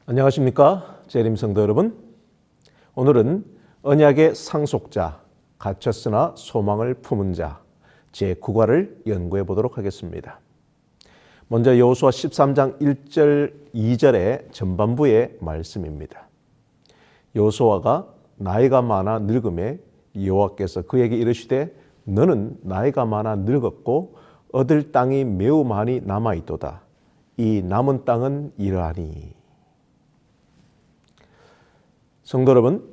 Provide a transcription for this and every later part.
안녕하십니까 재림 성도 여러분. 오늘은 언약의 상속자, 갇혔으나 소망을 품은 자 제9과를 연구해 보도록 하겠습니다. 먼저 여호수아 13장 1절 2절의 전반부의 말씀입니다. 여호수아가 나이가 많아 늙음에 여호와께서 그에게 이르시되 너는 나이가 많아 늙었고 얻을 땅이 매우 많이 남아있도다. 이 남은 땅은 이러하니. 성도 여러분,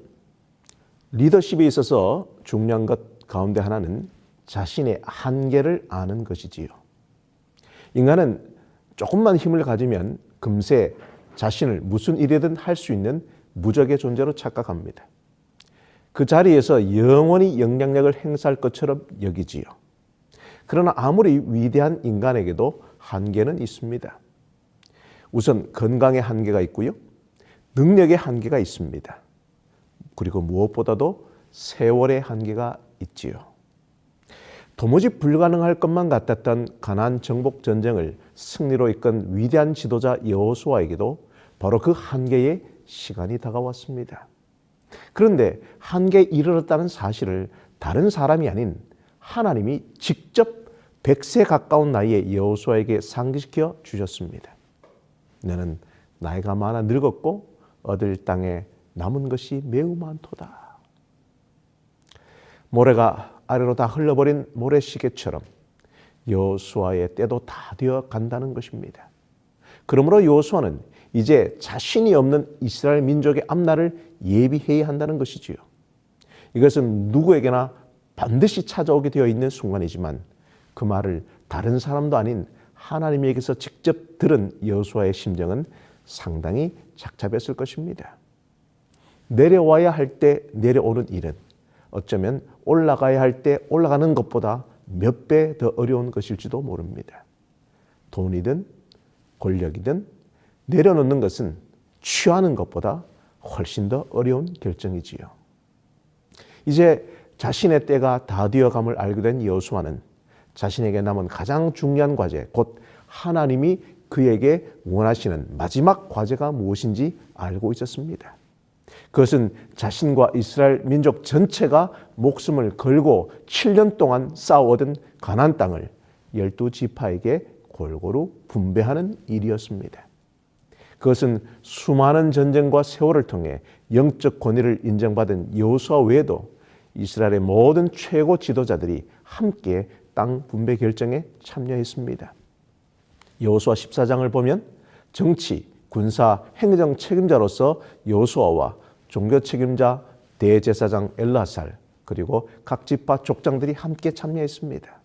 리더십에 있어서 중요한 것 가운데 하나는 자신의 한계를 아는 것이지요. 인간은 조금만 힘을 가지면 금세 자신을 무슨 일이든 할 수 있는 무적의 존재로 착각합니다. 그 자리에서 영원히 영향력을 행사할 것처럼 여기지요. 그러나 아무리 위대한 인간에게도 한계는 있습니다. 우선 건강의 한계가 있고요. 능력의 한계가 있습니다. 그리고 무엇보다도 세월의 한계가 있지요. 도무지 불가능할 것만 같았던 가나안 정복 전쟁을 승리로 이끈 위대한 지도자 여호수아에게도 바로 그 한계의 시간이 다가왔습니다. 그런데 한계에 이르렀다는 사실을 다른 사람이 아닌 하나님이 직접 100세 가까운 나이에 여호수아에게 상기시켜 주셨습니다. 너는 나이가 많아 늙었고 얻을 땅에 남은 것이 매우 많도다. 모래가 아래로 다 흘러버린 모래시계처럼 여호수아의 때도 다 되어 간다는 것입니다. 그러므로 여호수아는 이제 자신이 없는 이스라엘 민족의 앞날을 예비해야 한다는 것이지요. 이것은 누구에게나 반드시 찾아오게 되어 있는 순간이지만 그 말을 다른 사람도 아닌 하나님에게서 직접 들은 여호수아의 심정은 상당히 착잡했을 것입니다. 내려와야 할 때 내려오는 일은 어쩌면 올라가야 할 때 올라가는 것보다 몇 배 더 어려운 것일지도 모릅니다. 돈이든 권력이든 내려놓는 것은 취하는 것보다 훨씬 더 어려운 결정이지요. 이제 자신의 때가 다 되어감을 알게 된 여호수아는 자신에게 남은 가장 중요한 과제, 곧 하나님이 그에게 원하시는 마지막 과제가 무엇인지 알고 있었습니다. 그것은 자신과 이스라엘 민족 전체가 목숨을 걸고 7년 동안 쌓아 얻은 가나안 땅을 12지파에게 골고루 분배하는 일이었습니다. 그것은 수많은 전쟁과 세월을 통해 영적 권위를 인정받은 여호수아 외에도 이스라엘의 모든 최고 지도자들이 함께 땅 분배 결정에 참여했습니다. 여호수아 14장을 보면 정치, 군사, 행정 책임자로서 여호수아와 종교 책임자 대제사장 엘르아살 그리고 각 지파 족장들이 함께 참여했습니다.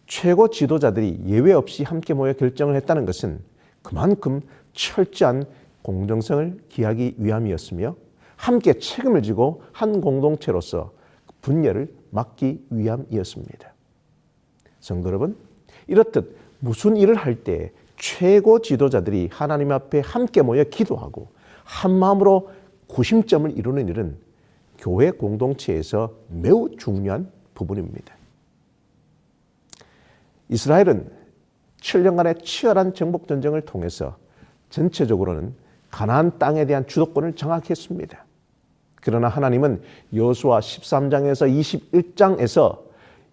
최고 지도자들이 예외 없이 함께 모여 결정을 했다는 것은 그만큼 철저한 공정성을 기하기 위함이었으며 함께 책임을 지고 한 공동체로서 분열을 막기 위함이었습니다. 성도 여러분, 이렇듯 무슨 일을 할 때 최고 지도자들이 하나님 앞에 함께 모여 기도하고 한 마음으로 구심점을 이루는 일은 교회 공동체에서 매우 중요한 부분입니다. 이스라엘은 7년간의 치열한 정복 전쟁을 통해서 전체적으로는 가나안 땅에 대한 주도권을 장악했습니다. 그러나 하나님은 여호수아 13장에서 21장에서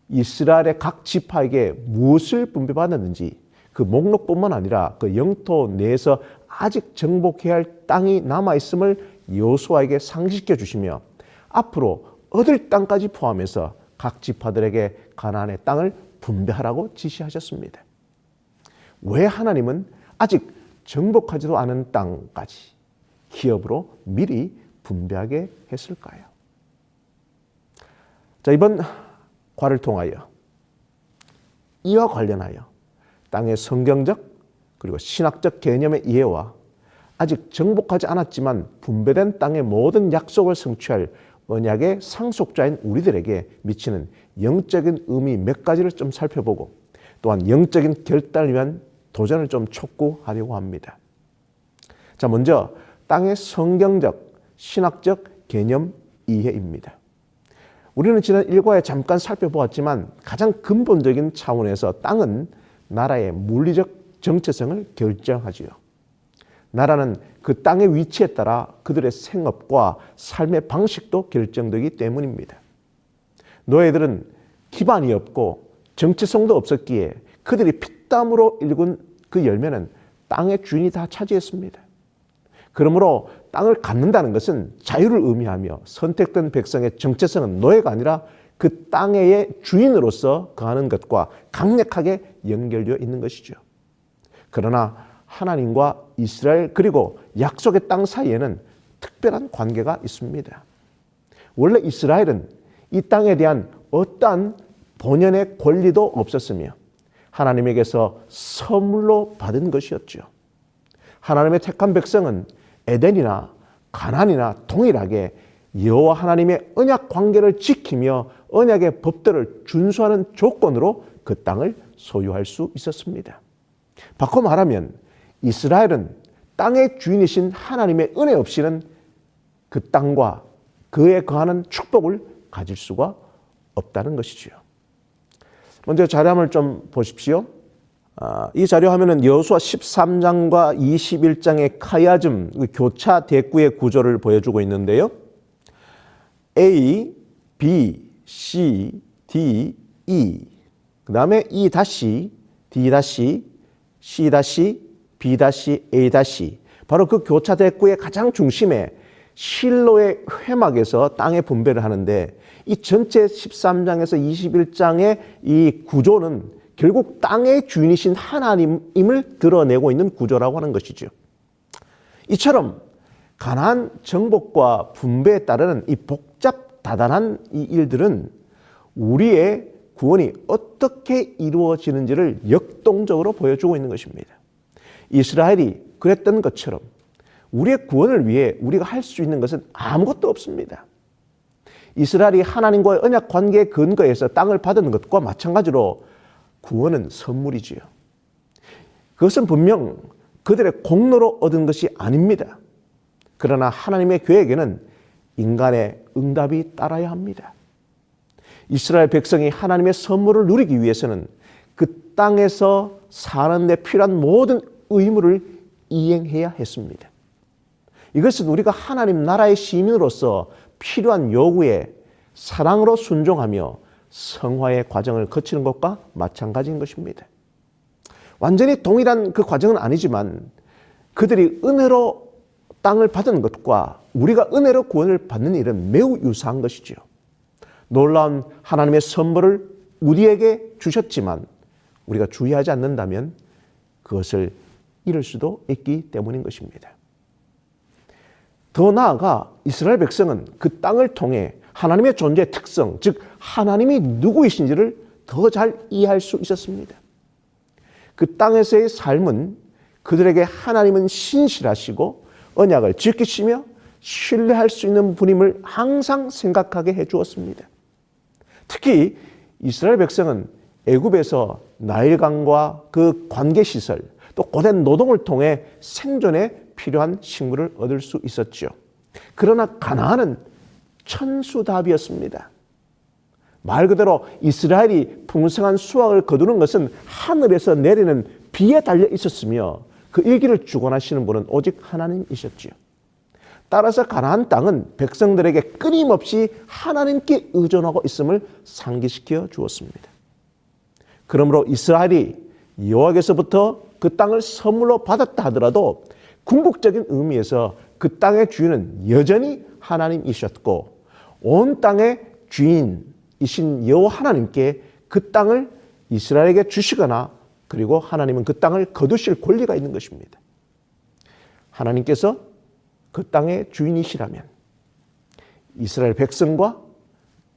이스라엘의 각 지파에게 무엇을 분배받았는지 그 목록뿐만 아니라 그 영토 내에서 아직 정복해야 할 땅이 남아있음을 여호수아에게 상기시켜 주시며 앞으로 얻을 땅까지 포함해서 각 지파들에게 가나안의 땅을 분배하라고 지시하셨습니다. 왜 하나님은 아직 정복하지도 않은 땅까지 기업으로 미리 분배하게 했을까요? 자, 이번 과를 통하여 이와 관련하여 땅의 성경적 그리고 신학적 개념의 이해와 아직 정복하지 않았지만 분배된 땅의 모든 약속을 성취할 언약의 상속자인 우리들에게 미치는 영적인 의미 몇 가지를 좀 살펴보고 또한 영적인 결단을 위한 도전을 좀 촉구하려고 합니다. 자, 먼저 땅의 성경적, 신학적 개념 이해입니다. 우리는 지난 일과에 잠깐 살펴보았지만 가장 근본적인 차원에서 땅은 나라의 물리적 정체성을 결정하지요. 나라는 그 땅의 위치에 따라 그들의 생업과 삶의 방식도 결정되기 때문입니다. 노예들은 기반이 없고 정체성도 없었기에 그들이 피땀으로 일군 그 열매는 땅의 주인이 다 차지했습니다. 그러므로 땅을 갖는다는 것은 자유를 의미하며 선택된 백성의 정체성은 노예가 아니라 그 땅의 주인으로서 거하는 것과 강력하게 연결되어 있는 것이죠. 그러나 하나님과 이스라엘 그리고 약속의 땅 사이에는 특별한 관계가 있습니다. 원래 이스라엘은 이 땅에 대한 어떠한 본연의 권리도 없었으며 하나님에게서 선물로 받은 것이었죠. 하나님의 택한 백성은 에덴이나 가나안이나 동일하게 여호와 하나님의 언약 관계를 지키며 언약의 법들을 준수하는 조건으로 그 땅을 소유할 수 있었습니다. 바꿔 말하면 이스라엘은 땅의 주인이신 하나님의 은혜 없이는 그 땅과 그에 거하는 축복을 가질 수가 없다는 것이지요. 먼저 자료함을 좀 보십시오. 이 자료 화면은 여호수아 13장과 21장의 카야즘 교차 대구의 구조를 보여주고 있는데요. A, B, C, D, E 그 다음에 E 다시, D 다시, C 다시, B 다시, A 다시 바로 그 교차 대구의 가장 중심에 실로의 회막에서 땅의 분배를 하는데 이 전체 13장에서 21장의 이 구조는 결국 땅의 주인이신 하나님임을 드러내고 있는 구조라고 하는 것이죠. 이처럼 가나안 정복과 분배에 따르는 이 복잡 다단한 이 일들은 우리의 구원이 어떻게 이루어지는지를 역동적으로 보여주고 있는 것입니다. 이스라엘이 그랬던 것처럼 우리의 구원을 위해 우리가 할 수 있는 것은 아무것도 없습니다. 이스라엘이 하나님과의 언약 관계에 근거해서 땅을 받은 것과 마찬가지로 구원은 선물이지요. 그것은 분명 그들의 공로로 얻은 것이 아닙니다. 그러나 하나님의 계획에는 인간의 응답이 따라야 합니다. 이스라엘 백성이 하나님의 선물을 누리기 위해서는 그 땅에서 사는 데 필요한 모든 의무를 이행해야 했습니다. 이것은 우리가 하나님 나라의 시민으로서 필요한 요구에 사랑으로 순종하며 성화의 과정을 거치는 것과 마찬가지인 것입니다. 완전히 동일한 그 과정은 아니지만 그들이 은혜로 땅을 받은 것과 우리가 은혜로 구원을 받는 일은 매우 유사한 것이죠. 놀라운 하나님의 선물을 우리에게 주셨지만 우리가 주의하지 않는다면 그것을 잃을 수도 있기 때문인 것입니다. 더 나아가 이스라엘 백성은 그 땅을 통해 하나님의 존재의 특성, 즉 하나님이 누구이신지를 더 잘 이해할 수 있었습니다. 그 땅에서의 삶은 그들에게 하나님은 신실하시고 언약을 지키시며 신뢰할 수 있는 분임을 항상 생각하게 해주었습니다. 특히 이스라엘 백성은 애굽에서 나일강과 그 관계시설, 또 고된 노동을 통해 생존에 필요한 식물을 얻을 수 있었죠. 그러나 가나안은 천수답이었습니다. 말 그대로 이스라엘이 풍성한 수확을 거두는 것은 하늘에서 내리는 비에 달려 있었으며 그 일기를 주관하시는 분은 오직 하나님이셨지요. 따라서 가나안 땅은 백성들에게 끊임없이 하나님께 의존하고 있음을 상기시켜 주었습니다. 그러므로 이스라엘이 여호와께서부터 그 땅을 선물로 받았다 하더라도 궁극적인 의미에서 그 땅의 주인은 여전히 하나님이셨고 온 땅의 주인이신 여호와 하나님께 그 땅을 이스라엘에게 주시거나 그리고 하나님은 그 땅을 거두실 권리가 있는 것입니다. 하나님께서 그 땅의 주인이시라면 이스라엘 백성과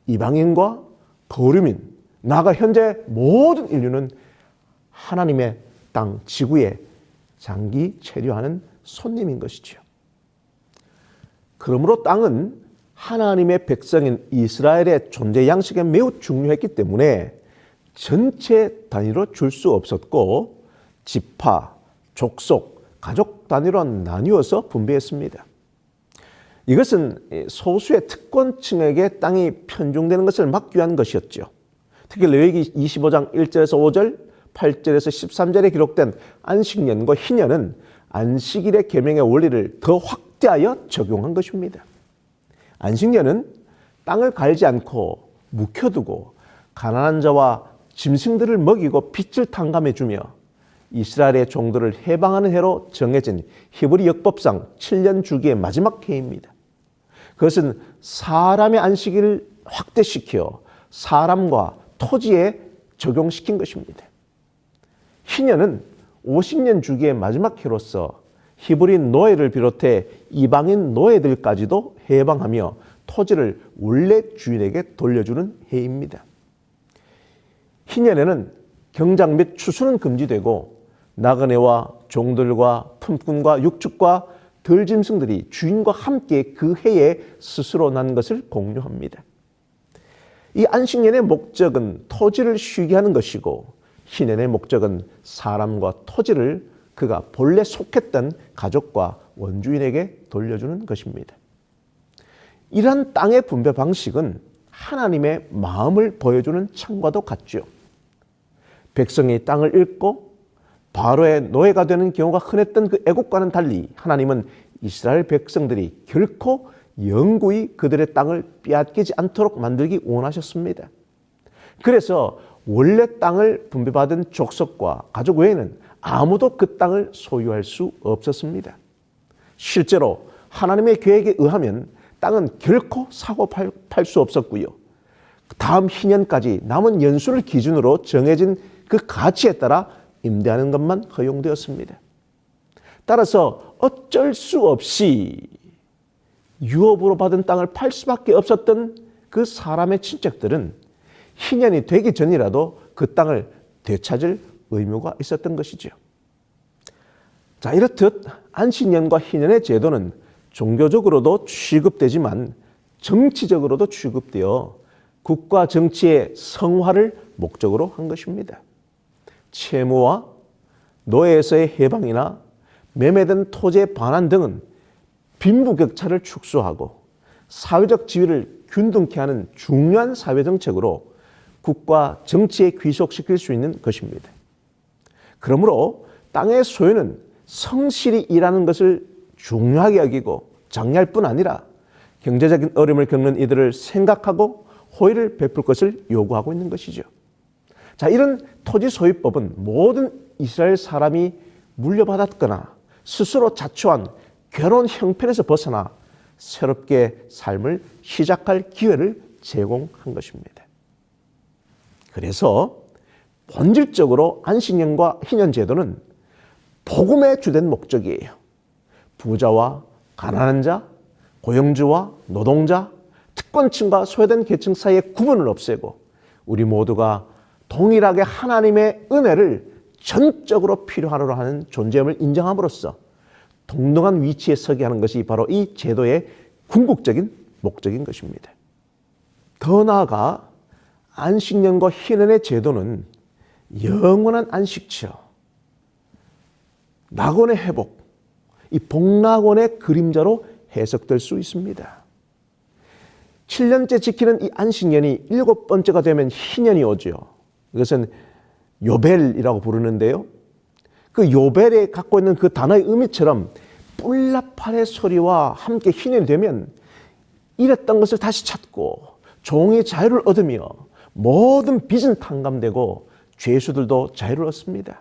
이방인과 거류민, 나아가 현재 모든 인류는 하나님의 땅, 지구에 장기 체류하는 손님인 것이지요. 그러므로 땅은 하나님의 백성인 이스라엘의 존재 양식에 매우 중요했기 때문에 전체 단위로 줄 수 없었고 지파, 족속, 가족 단위로 나뉘어서 분배했습니다. 이것은 소수의 특권층에게 땅이 편중되는 것을 막기 위한 것이었죠. 특히 레위기 25장 1절에서 5절, 8절에서 13절에 기록된 안식년과 희년은 안식일의 계명의 원리를 더 확대하여 적용한 것입니다. 안식년은 땅을 갈지 않고 묵혀두고 가난한 자와 짐승들을 먹이고 빚을 탕감해주며 이스라엘의 종들을 해방하는 해로 정해진 히브리 율법상 7년 주기의 마지막 해입니다. 그것은 사람의 안식일을 확대시켜 사람과 토지에 적용시킨 것입니다. 희년은 50년 주기의 마지막 해로서 히브리인 노예를 비롯해 이방인 노예들까지도 해방하며 토지를 원래 주인에게 돌려주는 해입니다. 희년에는 경작 및 추수는 금지되고 나그네와 종들과 품꾼과 육축과 들짐승들이 주인과 함께 그 해에 스스로 난 것을 공유합니다. 이 안식년의 목적은 토지를 쉬게 하는 것이고 희년의 목적은 사람과 토지를 그가 본래 속했던 가족과 원주인에게 돌려주는 것입니다. 이러한 땅의 분배 방식은 하나님의 마음을 보여주는 창과도 같죠. 백성이 땅을 잃고 바로의 노예가 되는 경우가 흔했던 그 애국과는 달리 하나님은 이스라엘 백성들이 결코 영구히 그들의 땅을 빼앗기지 않도록 만들기 원하셨습니다. 그래서 원래 땅을 분배받은 족속과 가족 외에는 아무도 그 땅을 소유할 수 없었습니다. 실제로 하나님의 계획에 의하면 땅은 결코 사고 팔 수 없었고요. 다음 희년까지 남은 연수를 기준으로 정해진 그 가치에 따라 임대하는 것만 허용되었습니다. 따라서 어쩔 수 없이 유업으로 받은 땅을 팔 수밖에 없었던 그 사람의 친척들은 희년이 되기 전이라도 그 땅을 되찾을 의무가 있었던 것이죠. 자, 이렇듯 안식년과 희년의 제도는 종교적으로도 취급되지만 정치적으로도 취급되어 국가 정치의 성화를 목적으로 한 것입니다. 채무와 노예에서의 해방이나 매매된 토지의 반환 등은 빈부격차를 축소하고 사회적 지위를 균등케 하는 중요한 사회정책으로 국가 정치에 귀속시킬 수 있는 것입니다. 그러므로 땅의 소유는 성실히 일하는 것을 중요하게 여기고 장려할 뿐 아니라 경제적인 어려움을 겪는 이들을 생각하고 호의를 베풀 것을 요구하고 있는 것이죠. 자, 이런 토지 소유법은 모든 이스라엘 사람이 물려받았거나 스스로 자초한 괴로운 형편에서 벗어나 새롭게 삶을 시작할 기회를 제공한 것입니다. 그래서 본질적으로 안식년과 희년 제도는 복음의 주된 목적이에요. 부자와 가난한 자, 고용주와 노동자, 특권층과 소외된 계층 사이의 구분을 없애고 우리 모두가 동일하게 하나님의 은혜를 전적으로 필요하러 하는 존재임을 인정함으로써 동등한 위치에 서게 하는 것이 바로 이 제도의 궁극적인 목적인 것입니다. 더 나아가 안식년과 희년의 제도는 영원한 안식처, 낙원의 회복, 이 복낙원의 그림자로 해석될 수 있습니다. 7년째 지키는 이 안식년이 7번째가 되면 희년이 오죠. 이것은 요벨이라고 부르는데요. 그 요벨에 갖고 있는 그 단어의 의미처럼 뿔나팔의 소리와 함께 희년이 되면 잃었던 것을 다시 찾고 종이 자유를 얻으며 모든 빚은 탕감되고 죄수들도 자유를 얻습니다.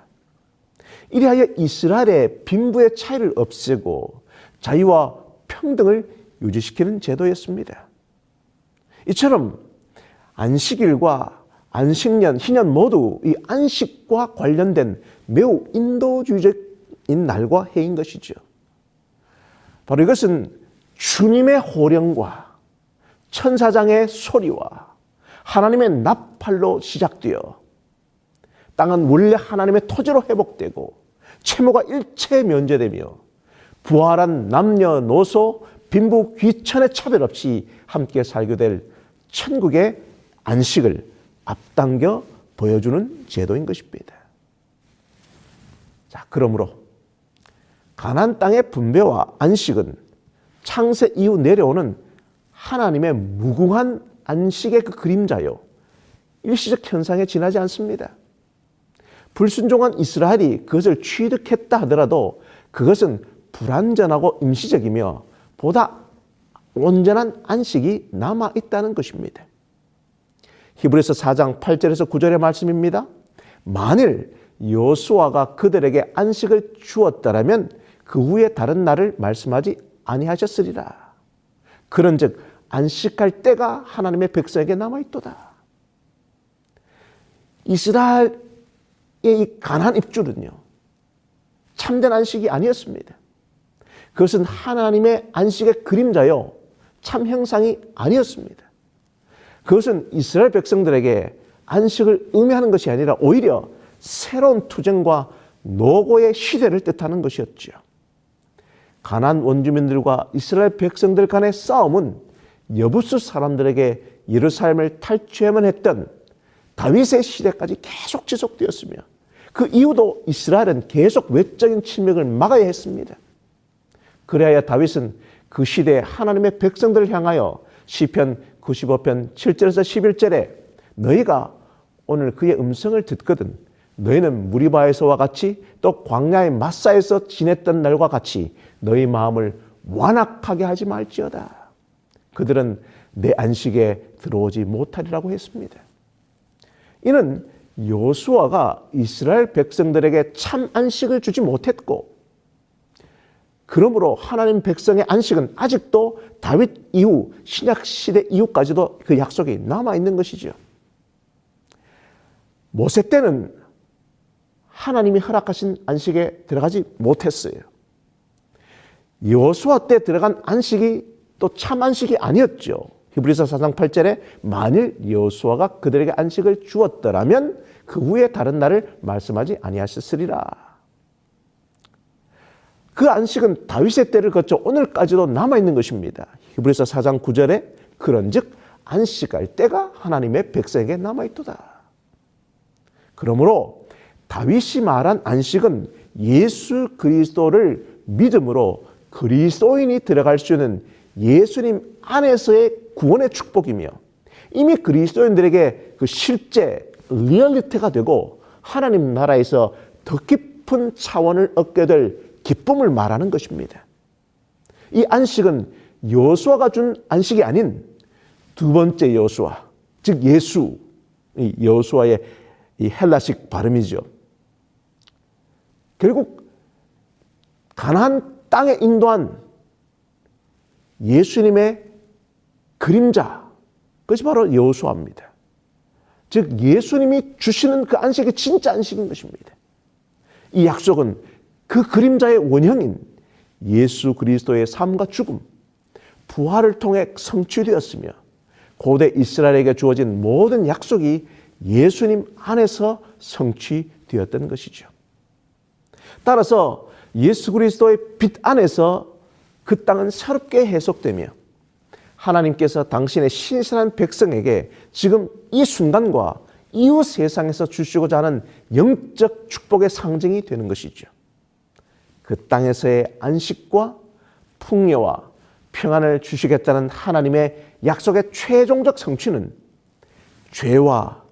이리하여 이스라엘의 빈부의 차이를 없애고 자유와 평등을 유지시키는 제도였습니다. 이처럼 안식일과 안식년, 희년 모두 이 안식과 관련된 매우 인도주의적인 날과 해인 것이죠. 바로 이것은 주님의 호령과 천사장의 소리와 하나님의 나팔로 시작되어 땅은 원래 하나님의 토지로 회복되고 채무가 일체 면제되며 부활한 남녀노소 빈부 귀천의 차별 없이 함께 살게 될 천국의 안식을 앞당겨 보여주는 제도인 것입니다. 자, 그러므로 가나안 땅의 분배와 안식은 창세 이후 내려오는 하나님의 무궁한 안식의 그 그림자요, 일시적 현상에 지나지 않습니다. 불순종한 이스라엘이 그것을 취득했다 하더라도 그것은 불완전하고 임시적이며 보다 온전한 안식이 남아있다는 것입니다. 히브리서 4장 8절에서 9절의 말씀입니다. 만일 여호수아가 그들에게 안식을 주었더라면 그 후에 다른 날을 말씀하지 아니하셨으리라. 그런즉 안식할 때가 하나님의 백성에게 남아있도다. 이스라엘의 이 가나안 입주는요, 참된 안식이 아니었습니다. 그것은 하나님의 안식의 그림자요, 참 형상이 아니었습니다. 그것은 이스라엘 백성들에게 안식을 의미하는 것이 아니라 오히려 새로운 투쟁과 노고의 시대를 뜻하는 것이었죠. 가나안 원주민들과 이스라엘 백성들 간의 싸움은 여부수 사람들에게 예루살렘을 탈취해야만 했던 다윗의 시대까지 계속 지속되었으며 그 이후도 이스라엘은 계속 외적인 침략을 막아야 했습니다. 그래야 다윗은 그 시대에 하나님의 백성들을 향하여 시편 95편 7절에서 11절에 너희가 오늘 그의 음성을 듣거든 너희는 무리바에서와 같이 또 광야의 마사에서 지냈던 날과 같이 너희 마음을 완악하게 하지 말지어다. 그들은 내 안식에 들어오지 못하리라고 했습니다. 이는 여호수아가 이스라엘 백성들에게 참 안식을 주지 못했고 그러므로 하나님 백성의 안식은 아직도 다윗 이후 신약시대 이후까지도 그 약속이 남아있는 것이죠. 모세 때는 하나님이 허락하신 안식에 들어가지 못했어요. 여호수아 때 들어간 안식이 또 참 안식이 아니었죠. 히브리서 4장 8절에 만일 여호수아가 그들에게 안식을 주었더라면 그 후에 다른 날을 말씀하지 아니하셨으리라. 그 안식은 다윗의 때를 거쳐 오늘까지도 남아있는 것입니다. 히브리서 4장 9절에 그런즉 안식할 때가 하나님의 백성에게 남아있도다. 그러므로 다윗이 말한 안식은 예수 그리스도를 믿음으로 그리스도인이 들어갈 수 있는 예수님 안에서의 구원의 축복이며 이미 그리스도인들에게 그 실제 리얼리티가 되고 하나님 나라에서 더 깊은 차원을 얻게 될 기쁨을 말하는 것입니다. 이 안식은 여호수아가 준 안식이 아닌 두 번째 여호수아, 즉 예수, 이 여호수아의 이 헬라식 발음이죠. 결국 가나안 땅에 인도한 예수님의 그림자, 그것이 바로 여호수아입니다. 즉 예수님이 주시는 그 안식이 진짜 안식인 것입니다. 이 약속은 그 그림자의 원형인 예수 그리스도의 삶과 죽음, 부활을 통해 성취되었으며 고대 이스라엘에게 주어진 모든 약속이 예수님 안에서 성취되었던 것이죠. 따라서 예수 그리스도의 빛 안에서 그 땅은 새롭게 해석되며 하나님께서 당신의 신실한 백성에게 지금 이 순간과 이후 세상에서 주시고자 하는 영적 축복의 상징이 되는 것이죠. 그 땅에서의 안식과 풍요와 평안을 주시겠다는 하나님의 약속의 최종적 성취는 죄와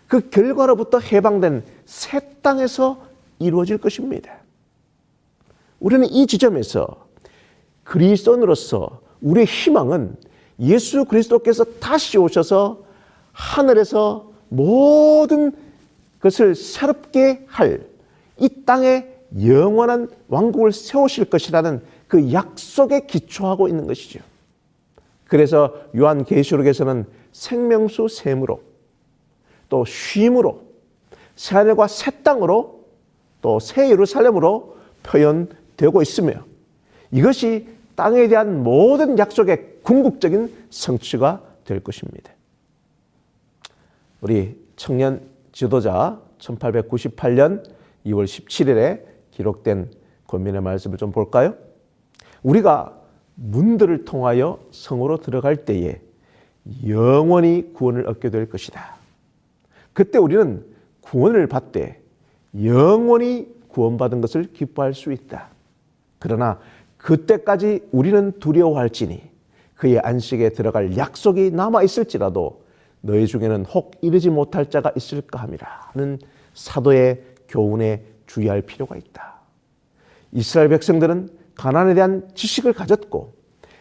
그 결과로부터 해방된 새 땅에서 이루어질 것입니다. 우리는 이 지점에서 그리스도인으로서 우리의 희망은 예수 그리스도께서 다시 오셔서 하늘에서 모든 것을 새롭게 할 이 땅에 영원한 왕국을 세우실 것이라는 그 약속에 기초하고 있는 것이죠. 그래서 요한계시록에서는 생명수 샘으로 또 쉼으로 새하늘과 새 땅으로 또 새 예루살렘으로 표현되고 있으며 이것이 땅에 대한 모든 약속의 궁극적인 성취가 될 것입니다. 우리 청년 지도자 1898년 2월 17일에 기록된 권면의 말씀을 좀 볼까요? 우리가 문들을 통하여 성으로 들어갈 때에 영원히 구원을 얻게 될 것이다. 그때 우리는 구원을 받되 영원히 구원받은 것을 기뻐할 수 있다. 그러나 그때까지 우리는 두려워할지니 그의 안식에 들어갈 약속이 남아있을지라도 너희 중에는 혹 이르지 못할 자가 있을까 함이라 하는 사도의 교훈에 주의할 필요가 있다. 이스라엘 백성들은 가나안에 대한 지식을 가졌고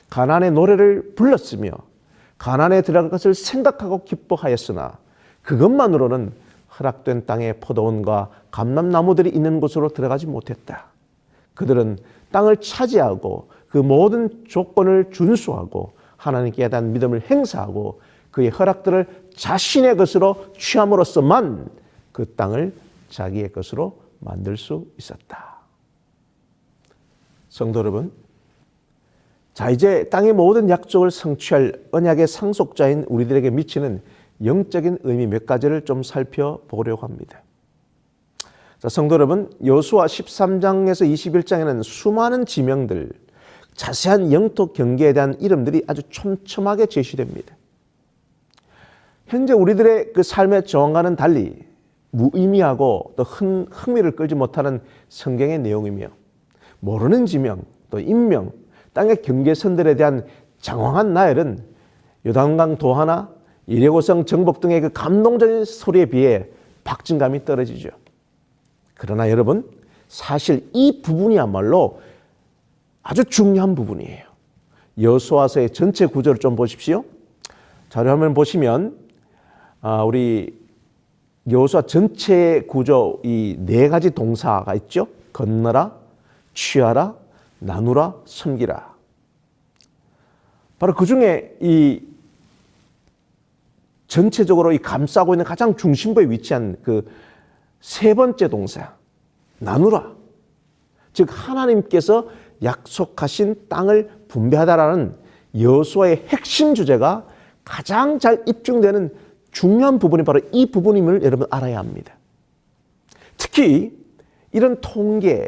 가나안의 노래를 불렀으며 가나안에 들어갈 것을 생각하고 기뻐하였으나 그것만으로는 허락된 땅에 포도원과 감람나무들이 있는 곳으로 들어가지 못했다. 그들은 땅을 차지하고 그 모든 조건을 준수하고 하나님께 대한 믿음을 행사하고 그의 허락들을 자신의 것으로 취함으로써만 그 땅을 자기의 것으로 만들 수 있었다. 성도 여러분, 자, 이제 땅의 모든 약속을 성취할 언약의 상속자인 우리들에게 미치는 영적인 의미 몇 가지를 좀 살펴보려고 합니다. 자, 성도 여러분, 여호수아 13장에서 21장에는 수많은 지명들, 자세한 영토 경계에 대한 이름들이 아주 촘촘하게 제시됩니다. 현재 우리들의 그 삶의 정황과는 달리 무의미하고 또 흥미를 끌지 못하는 성경의 내용이며 모르는 지명, 또 인명, 땅의 경계선들에 대한 장황한 나열은 요단강 도하나 이레고성 정복 등의 그 감동적인 스토리에 비해 박진감이 떨어지죠. 그러나 여러분, 사실 이 부분이야말로 아주 중요한 부분이에요. 여호수아서의 전체 구조를 좀 보십시오. 자료화면 보시면 우리 여호수아 전체 구조 이 네 가지 동사가 있죠. 건너라, 취하라, 나누라, 섬기라. 바로 그 중에 이 전체적으로 이 감싸고 있는 가장 중심부에 위치한 그 세 번째 동사, 나누라. 즉 하나님께서 약속하신 땅을 분배하다라는 여호수아의 핵심 주제가 가장 잘 입증되는 중요한 부분이 바로 이 부분임을 여러분 알아야 합니다. 특히 이런 통계,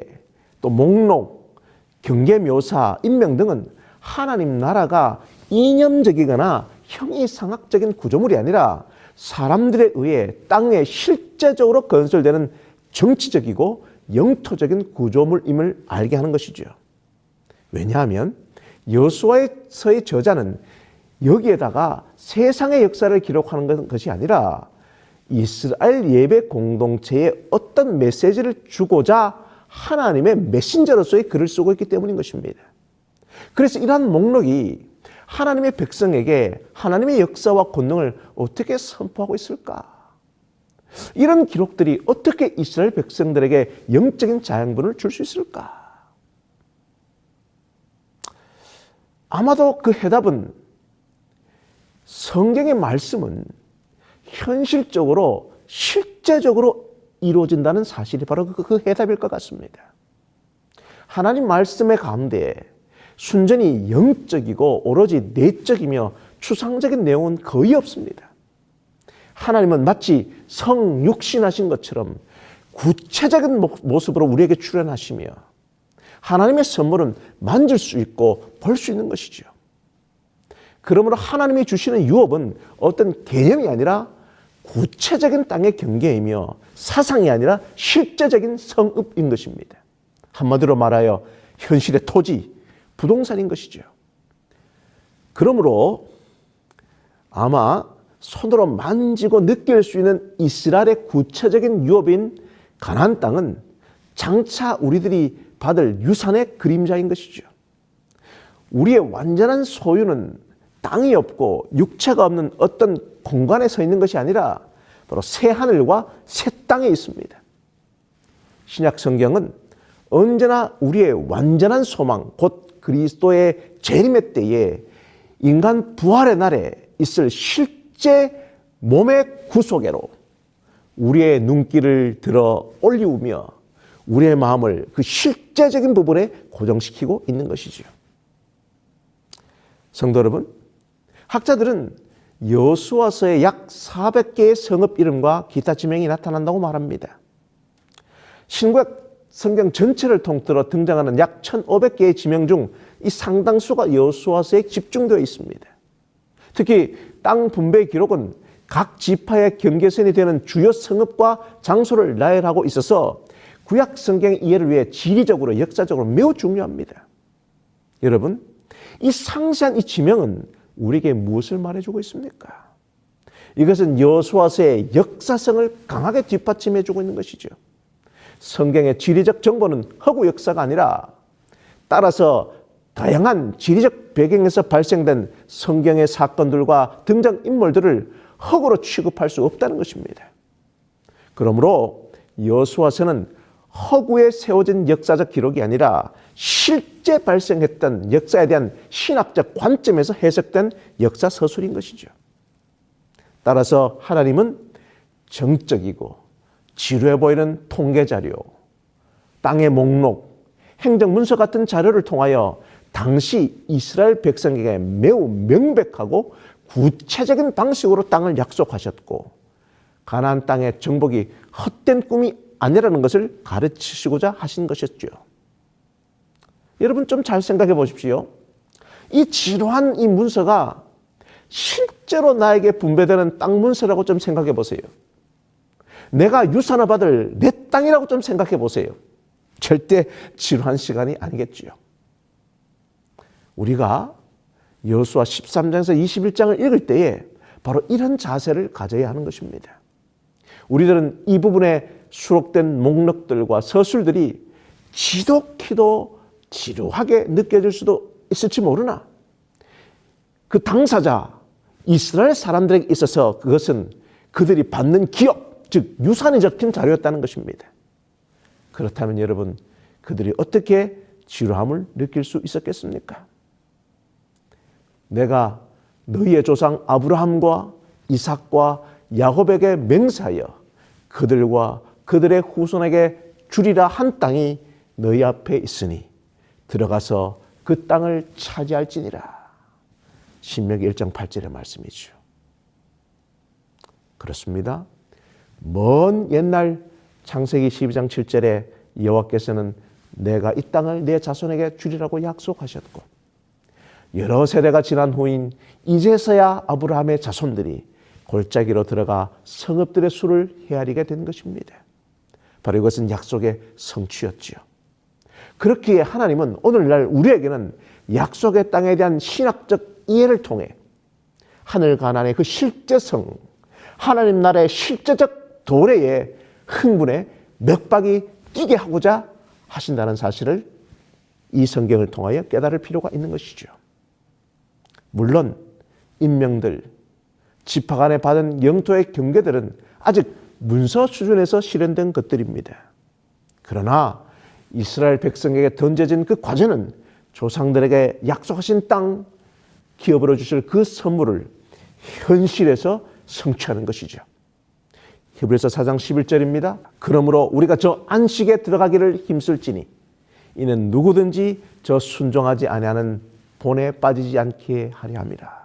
또 목록, 경계 묘사, 인명 등은 하나님 나라가 이념적이거나 형이상학적인 구조물이 아니라 사람들에 의해 땅에 실제적으로 건설되는 정치적이고 영토적인 구조물임을 알게 하는 것이죠. 왜냐하면 여호수아서의 저자는 여기에다가 세상의 역사를 기록하는 것이 아니라 이스라엘 예배 공동체에 어떤 메시지를 주고자 하나님의 메신저로서의 글을 쓰고 있기 때문인 것입니다. 그래서 이러한 목록이 하나님의 백성에게 하나님의 역사와 권능을 어떻게 선포하고 있을까? 이런 기록들이 어떻게 이스라엘 백성들에게 영적인 자양분을 줄 수 있을까? 아마도 그 해답은 성경의 말씀은 현실적으로 실제적으로 이루어진다는 사실이 바로 그 해답일 것 같습니다. 하나님 말씀의 가운데 순전히 영적이고 오로지 내적이며 추상적인 내용은 거의 없습니다. 하나님은 마치 성육신하신 것처럼 구체적인 모습으로 우리에게 출현하시며 하나님의 선물은 만질 수 있고 볼 수 있는 것이죠. 그러므로 하나님이 주시는 유업은 어떤 개념이 아니라 구체적인 땅의 경계이며 사상이 아니라 실제적인 성읍인 것입니다. 한마디로 말하여 현실의 토지, 부동산인 것이죠. 그러므로 아마 손으로 만지고 느낄 수 있는 이스라엘의 구체적인 유업인 가나안 땅은 장차 우리들이 받을 유산의 그림자인 것이죠. 우리의 완전한 소유는 땅이 없고 육체가 없는 어떤 공간에 서 있는 것이 아니라 바로 새 하늘과 새 땅에 있습니다. 신약 성경은 언제나 우리의 완전한 소망, 곧 그리스도의 재림의 때에 인간 부활의 날에 있을 실제 몸의 구속에로 우리의 눈길을 들어 올리우며 우리의 마음을 그 실제적인 부분에 고정시키고 있는 것이지요. 성도 여러분, 학자들은 여호수아서에 약 400개의 성읍 이름과 기타 지명이 나타난다고 말합니다. 신구약 성경 전체를 통틀어 등장하는 약 1,500개의 지명 중 이 상당수가 여호수아서에 집중되어 있습니다. 특히 땅 분배 기록은 각 지파의 경계선이 되는 주요 성읍과 장소를 나열하고 있어서 구약 성경의 이해를 위해 지리적으로 역사적으로 매우 중요합니다. 여러분, 이 상세한 이 지명은 우리에게 무엇을 말해주고 있습니까? 이것은 여호수아서의 역사성을 강하게 뒷받침해주고 있는 것이죠. 성경의 지리적 정보는 허구 역사가 아니라 따라서 다양한 지리적 배경에서 발생된 성경의 사건들과 등장인물들을 허구로 취급할 수 없다는 것입니다. 그러므로 여호수아서는 허구에 세워진 역사적 기록이 아니라 실제 발생했던 역사에 대한 신학적 관점에서 해석된 역사 서술인 것이죠. 따라서 하나님은 정적이고 지루해 보이는 통계자료, 땅의 목록, 행정문서 같은 자료를 통하여 당시 이스라엘 백성에게 매우 명백하고 구체적인 방식으로 땅을 약속하셨고 가나안 땅의 정복이 헛된 꿈이 아니라는 것을 가르치시고자 하신 것이었죠. 여러분 좀 잘 생각해 보십시오. 이 지루한 이 문서가 실제로 나에게 분배되는 땅 문서라고 좀 생각해 보세요. 내가 유산을 받을 내 땅이라고 좀 생각해 보세요. 절대 지루한 시간이 아니겠죠. 우리가 여호수아 13장에서 21장을 읽을 때에 바로 이런 자세를 가져야 하는 것입니다. 우리들은 이 부분에 수록된 목록들과 서술들이 지독히도 지루하게 느껴질 수도 있을지 모르나 그 당사자 이스라엘 사람들에게 있어서 그것은 그들이 받는 기업, 즉 유산이 적힌 자료였다는 것입니다. 그렇다면 여러분, 그들이 어떻게 지루함을 느낄 수 있었겠습니까? 내가 너희의 조상 아브라함과 이삭과 야곱에게 맹세하여 그들과 그들의 후손에게 주리라 한 땅이 너희 앞에 있으니 들어가서 그 땅을 차지할지니라. 신명기 1장 8절의 말씀이죠. 그렇습니다. 먼 옛날 창세기 12장 7절에 여호와께서는 내가 이 땅을 내 자손에게 주리라고 약속하셨고 여러 세대가 지난 후인 이제서야 아브라함의 자손들이 골짜기로 들어가 성읍들의 수를 헤아리게 된 것입니다. 바로 이것은 약속의 성취였지요. 그렇기에 하나님은 오늘날 우리에게는 약속의 땅에 대한 신학적 이해를 통해 하늘 가나안의 그 실제성, 하나님 나라의 실제적 도래에 흥분에 맥박이 뛰게 하고자 하신다는 사실을 이 성경을 통하여 깨달을 필요가 있는 것이죠. 물론 인명들, 지파 간에 받은 영토의 경계들은 아직 문서 수준에서 실현된 것들입니다. 그러나 이스라엘 백성에게 던져진 그 과제는 조상들에게 약속하신 땅, 기업으로 주실 그 선물을 현실에서 성취하는 것이죠. 히브리서 4장 11절입니다. 그러므로 우리가 저 안식에 들어가기를 힘쓸지니 이는 누구든지 저 순종하지 아니하는 본에 빠지지 않게 하려 함이라.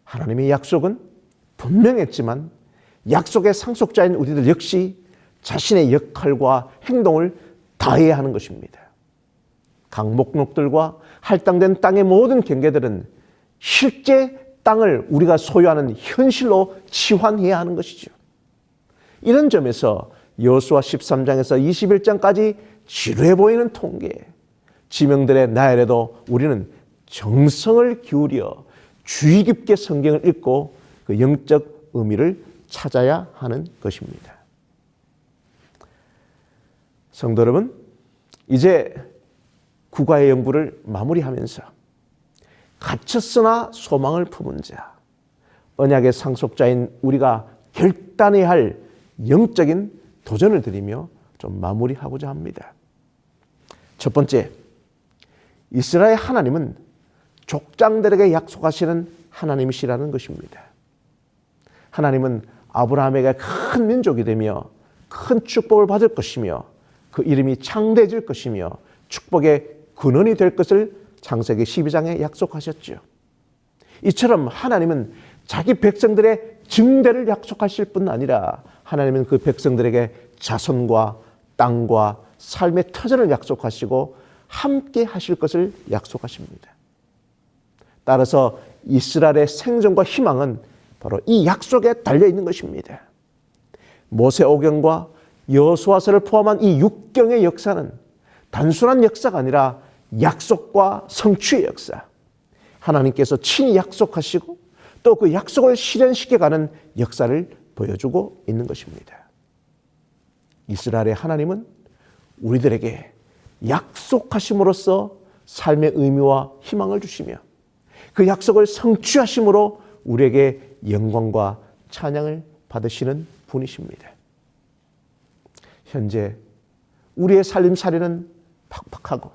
하나님의 약속은 분명했지만 약속의 상속자인 우리들 역시 자신의 역할과 행동을 다해야 하는 것입니다. 각 목록들과 할당된 땅의 모든 경계들은 실제 땅을 우리가 소유하는 현실로 치환해야 하는 것이죠. 이런 점에서 여호수아 13장에서 21장까지 지루해 보이는 통계, 지명들의 나열에도 우리는 정성을 기울여 주의 깊게 성경을 읽고 그 영적 의미를 찾아야 하는 것입니다. 성도 여러분, 이제 국가의 연구를 마무리하면서 갇혔으나 소망을 품은 자, 언약의 상속자인 우리가 결단해야 할 영적인 도전을 드리며 좀 마무리하고자 합니다. 첫 번째, 이스라엘 하나님은 족장들에게 약속하시는 하나님이시라는 것입니다. 하나님은 아브라함에게 큰 민족이 되며 큰 축복을 받을 것이며 그 이름이 창대해질 것이며 축복의 근원이 될 것을 창세기 12장에 약속하셨죠. 이처럼 하나님은 자기 백성들의 증대를 약속하실 뿐 아니라 하나님은 그 백성들에게 자손과 땅과 삶의 터전을 약속하시고 함께 하실 것을 약속하십니다. 따라서 이스라엘의 생존과 희망은 바로 이 약속에 달려있는 것입니다. 모세오경과 여호수아서를 포함한 이 6경의 역사는 단순한 역사가 아니라 약속과 성취의 역사, 하나님께서 친히 약속하시고 또 그 약속을 실현시켜가는 역사를 보여주고 있는 것입니다. 이스라엘의 하나님은 우리들에게 약속하심으로써 삶의 의미와 희망을 주시며 그 약속을 성취하심으로 우리에게 영광과 찬양을 받으시는 분이십니다. 현재 우리의 살림살이는 팍팍하고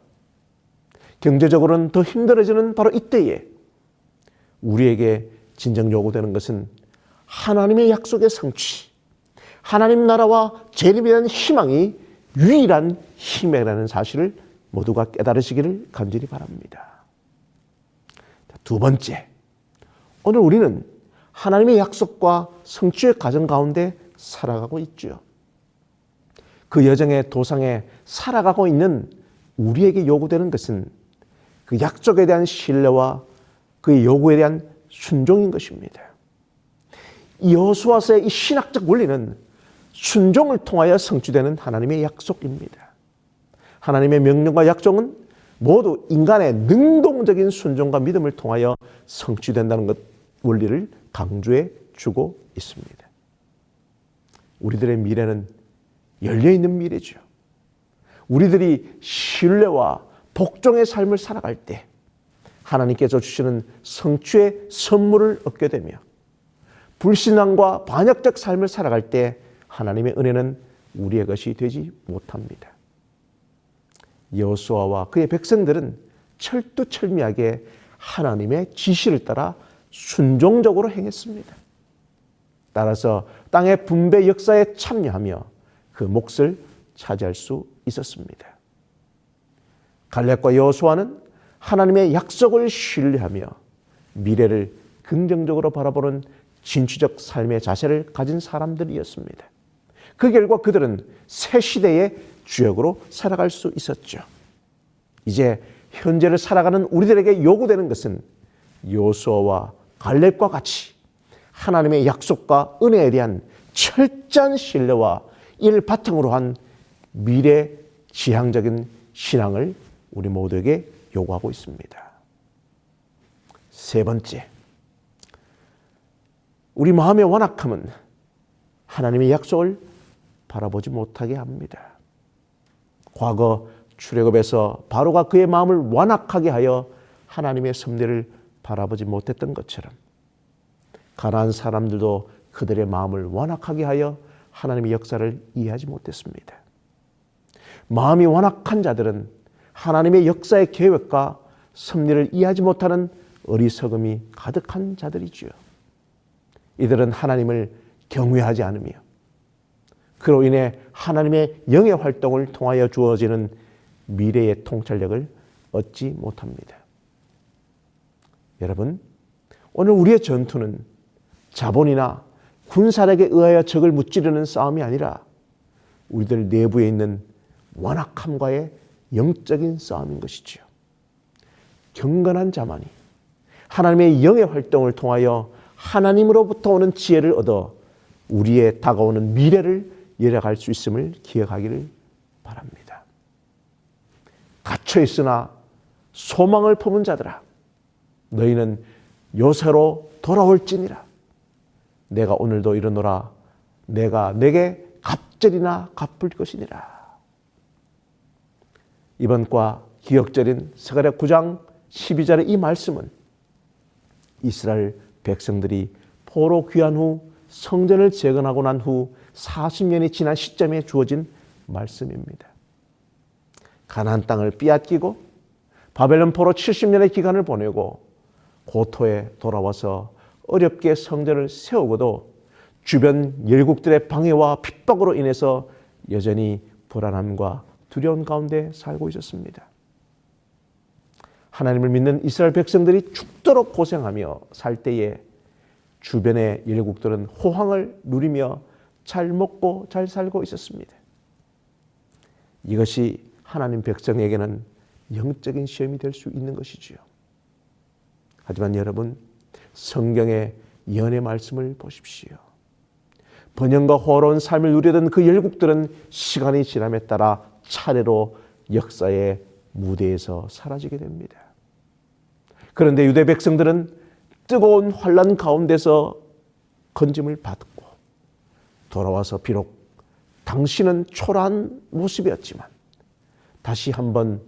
경제적으로는 더 힘들어지는 바로 이때에 우리에게 진정 요구되는 것은 하나님의 약속의 성취, 하나님 나라와 재림에 대한 희망이 유일한 힘이라는 사실을 모두가 깨달으시기를 간절히 바랍니다. 두 번째, 오늘 우리는 하나님의 약속과 성취의 과정 가운데 살아가고 있죠. 그 여정의 도상에 살아가고 있는 우리에게 요구되는 것은 그 약속에 대한 신뢰와 그의 요구에 대한 순종인 것입니다. 여호수아서의 이 신학적 원리는 순종을 통하여 성취되는 하나님의 약속입니다. 하나님의 명령과 약속은 모두 인간의 능동적인 순종과 믿음을 통하여 성취된다는 것 원리를 강조해 주고 있습니다. 우리들의 미래는 열려있는 미래죠. 우리들이 신뢰와 복종의 삶을 살아갈 때 하나님께서 주시는 성취의 선물을 얻게 되며 불신앙과 반역적 삶을 살아갈 때 하나님의 은혜는 우리의 것이 되지 못합니다. 여호수아와 그의 백성들은 철두철미하게 하나님의 지시를 따라 순종적으로 행했습니다. 따라서 땅의 분배 역사에 참여하며 그 몫을 차지할 수 있었습니다. 갈렙과 여호수아는 하나님의 약속을 신뢰하며 미래를 긍정적으로 바라보는 진취적 삶의 자세를 가진 사람들이었습니다. 그 결과 그들은 새 시대의 주역으로 살아갈 수 있었죠. 이제 현재를 살아가는 우리들에게 요구되는 것은 여호수아와 갈렙과 같이 하나님의 약속과 은혜에 대한 철저한 신뢰와 이를 바탕으로 한 미래 지향적인 신앙을 우리 모두에게 요구하고 있습니다. 세 번째, 우리 마음의 완악함은 하나님의 약속을 바라보지 못하게 합니다. 과거 출애굽에서 바로가 그의 마음을 완악하게 하여 하나님의 섭리를 바라보지 못했던 것처럼 가나안 사람들도 그들의 마음을 완악하게 하여 하나님의 역사를 이해하지 못했습니다. 마음이 완악한 자들은 하나님의 역사의 계획과 섭리를 이해하지 못하는 어리석음이 가득한 자들이지요. 이들은 하나님을 경외하지 않으며 그로 인해 하나님의 영의 활동을 통하여 주어지는 미래의 통찰력을 얻지 못합니다. 여러분, 오늘 우리의 전투는 자본이나 군사력에 의하여 적을 무찌르는 싸움이 아니라 우리들 내부에 있는 완악함과의 영적인 싸움인 것이지요. 경건한 자만이 하나님의 영의 활동을 통하여 하나님으로부터 오는 지혜를 얻어 우리의 다가오는 미래를 열어갈 수 있음을 기억하기를 바랍니다. 갇혀 있으나 소망을 품은 자들아, 너희는 요새로 돌아올지니라. 내가 오늘도 이르노라. 내가 내게 갑절이나 갚을 것이니라. 이번 과 기억절인 스가랴 9장 12절의 이 말씀은 이스라엘 백성들이 포로 귀환 후 성전을 재건하고 난 후 40년이 지난 시점에 주어진 말씀입니다. 가나안 땅을 빼앗기고 바벨론 포로 70년의 기간을 보내고 고토에 돌아와서 어렵게 성전을 세우고도 주변 열국들의 방해와 핍박으로 인해서 여전히 불안함과 두려운 가운데 살고 있었습니다. 하나님을 믿는 이스라엘 백성들이 죽도록 고생하며 살 때에 주변의 열국들은 호황을 누리며 잘 먹고 잘 살고 있었습니다. 이것이 하나님 백성에게는 영적인 시험이 될 수 있는 것이지요. 하지만 여러분, 성경의 예언의 말씀을 보십시오. 번영과 호화로운 삶을 누리던 그 열국들은 시간이 지남에 따라 차례로 역사의 무대에서 사라지게 됩니다. 그런데 유대 백성들은 뜨거운 환난 가운데서 건짐을 받고 돌아와서 비록 당시는 초라한 모습이었지만 다시 한번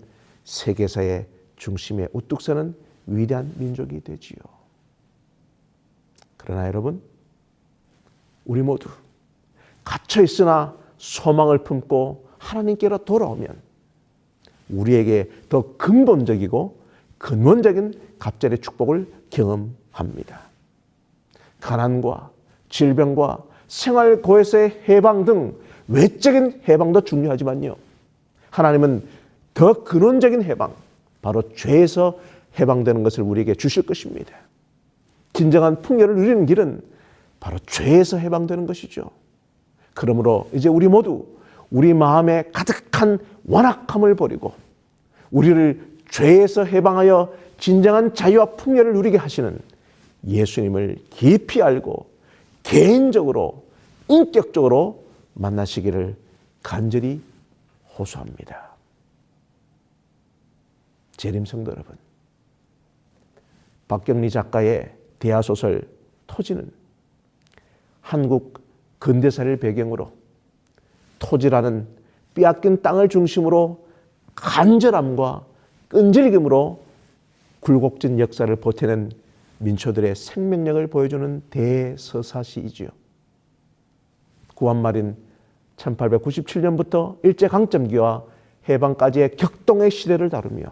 세계사의 중심에 우뚝 서는 위대한 민족이 되지요. 그러나 여러분, 우리 모두 갇혀 있으나 소망을 품고 하나님께로 돌아오면 우리에게 더 근본적이고 근원적인 갑절의 축복을 경험합니다. 가난과 질병과 생활 고에서의 해방 등 외적인 해방도 중요하지만요, 하나님은 더 근원적인 해방, 바로 죄에서 해방되는 것을 우리에게 주실 것입니다. 진정한 풍요를 누리는 길은 바로 죄에서 해방되는 것이죠. 그러므로 이제 우리 모두 우리 마음에 가득한 완악함을 버리고 우리를 죄에서 해방하여 진정한 자유와 풍요를 누리게 하시는 예수님을 깊이 알고 개인적으로 인격적으로 만나시기를 간절히 호소합니다. 재림 성도 여러분, 박경리 작가의 대하소설 토지는 한국 근대사를 배경으로 토지라는 빼앗긴 땅을 중심으로 간절함과 끈질김으로 굴곡진 역사를 버텨낸 민초들의 생명력을 보여주는 대서사시이지요. 구한말인 1897년부터 일제강점기와 해방까지의 격동의 시대를 다루며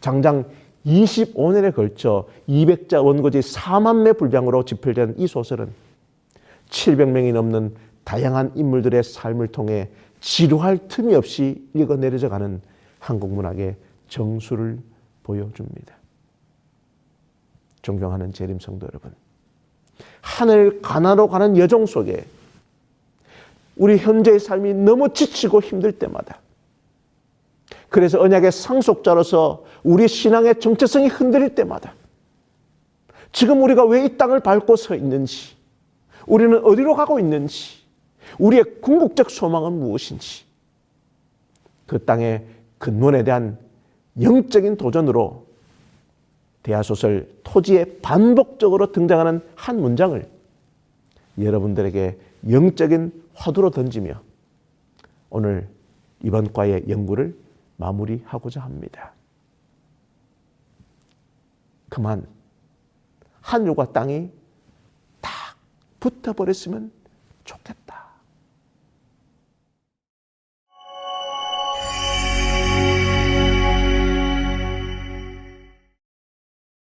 장장 25년에 걸쳐 200자 원고지 4만 매 분량으로 집필된 이 소설은 700명이 넘는 다양한 인물들의 삶을 통해 지루할 틈이 없이 읽어내려져가는 한국 문학의 정수를 보여줍니다. 존경하는 재림 성도 여러분, 하늘 가나로 가는 여정 속에 우리 현재의 삶이 너무 지치고 힘들 때마다, 그래서 언약의 상속자로서 우리 신앙의 정체성이 흔들릴 때마다, 지금 우리가 왜 이 땅을 밟고 서 있는지, 우리는 어디로 가고 있는지, 우리의 궁극적 소망은 무엇인지, 그 땅의 근원에 대한 영적인 도전으로 대하소설 토지에 반복적으로 등장하는 한 문장을 여러분들에게 영적인 화두로 던지며 오늘 이번 과의 연구를 마무리하고자 합니다. 그만 하늘과 땅이 딱 붙어버렸으면 좋겠다.